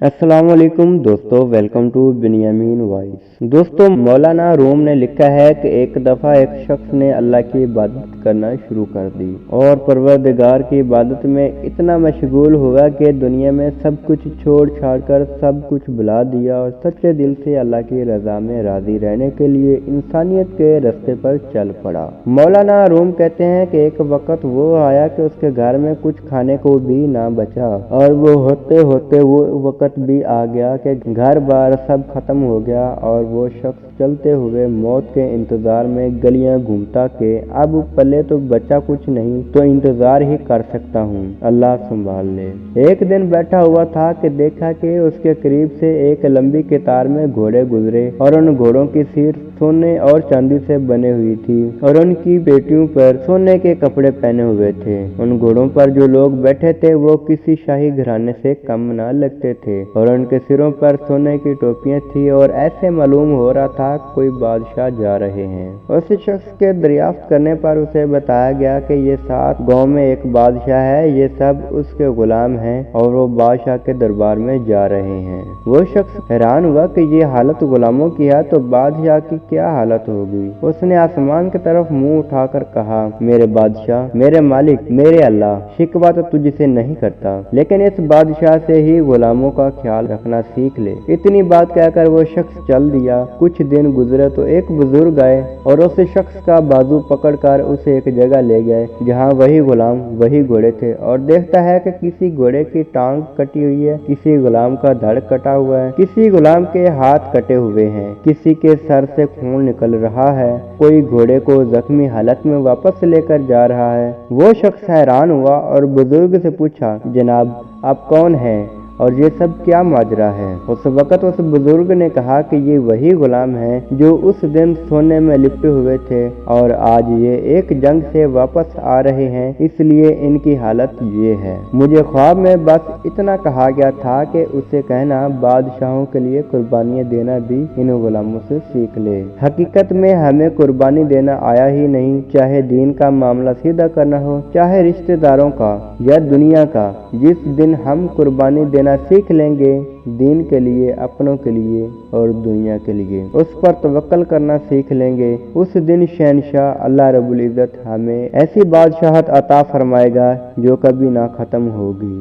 अस्सलाम वालेकुम दोस्तों, वेलकम टू बिनियामीन वॉइस। दोस्तों, मौलाना रूम ने लिखा है कि एक दफ़ा एक शख्स ने अल्लाह की इबादत करना शुरू कर दी और परवरदिगार की इबादत में इतना मशगूल हुआ कि दुनिया में सब कुछ छोड़ छाड़ कर सब कुछ भुला दिया और सच्चे दिल से अल्लाह की रज़ा में राज़ी रहने के लिए इंसानियत के रास्ते पर चल पड़ा। मौलाना रूम कहते हैं कि एक वक्त वो आया कि उसके घर में कुछ खाने को भी ना बचा और वो होते होते वो वक्त भी आ गया कि घर बार सब खत्म हो गया और वो शख्स चलते हुए मौत के इंतजार में गलियां घूमता के अब पल्ले तो बचा कुछ नहीं तो इंतजार ही कर सकता हूँ, अल्लाह संभाल ले। एक दिन बैठा हुआ था कि देखा कि उसके करीब से एक लंबी कतार में घोड़े गुजरे और उन घोड़ों की सीट सोने और चांदी से बने हुई थी और उनकी पेटियों पर सोने के कपड़े पहने हुए थे। उन घोड़ों पर जो लोग बैठे थे वो किसी शाही घराने से कम न लगते थे और उनके सिरों पर सोने की टोपियां थी और ऐसे मालूम हो रहा था कोई बादशाह जा रहे हैं। उस शख्स के दरियाफ्त करने पर उसे बताया गया कि ये 7 गांव में एक बादशाह है, ये सब उसके गुलाम हैं और वो बादशाह के दरबार में जा रहे हैं। वो शख्स हैरान हुआ कि ये हालत गुलामों की है तो बादशाह की क्या हालत होगी। उसने आसमान की तरफ मुंह उठाकर कहा, मेरे बादशाह, मेरे मालिक, मेरे अल्लाह, शिकवा तो तुझसे नहीं करता, लेकिन इस बादशाह से ही गुलामों का ख्याल रखना सीख ले। इतनी बात कहकर वो शख्स चल दिया। कुछ दिन गुजरे तो एक बुजुर्ग आए और उस शख्स का बाजू पकड़कर उसे एक जगह ले गए जहाँ वही गुलाम वही घोड़े थे और देखता है कि किसी घोड़े की टांग कटी हुई है, किसी गुलाम का धड़ कटा हुआ है, किसी गुलाम के हाथ कटे हुए हैं, किसी के सर से खून निकल रहा है, कोई घोड़े को जख्मी हालत में वापस लेकर जा रहा है। वो शख्स हैरान हुआ और बुजुर्ग से पूछा, जनाब आप कौन हैं और ये सब क्या माजरा है। उस वक्त उस बुजुर्ग ने कहा कि ये वही गुलाम हैं जो उस दिन सोने में लिपटे हुए थे और आज ये एक जंग से वापस आ रहे हैं, इसलिए इनकी हालत ये है। मुझे ख्वाब में बस इतना कहा गया था कि उसे कहना बादशाहों के लिए कुर्बानियां देना भी इन गुलामों से सीख ले। हकीकत में हमें कुर्बानी देना आया ही नहीं, चाहे दीन का मामला सीधा करना हो, चाहे रिश्तेदारों का या दुनिया का। जिस दिन हम कुर्बानी देना सीख लेंगे दीन के लिए, अपनों के लिए और दुनिया के लिए, उस पर तवक्कल करना सीख लेंगे, उस दिन शहंशाह अल्लाह रब्बुल इज्जत हमें ऐसी बादशाहत अता फरमाएगा जो कभी ना खत्म होगी।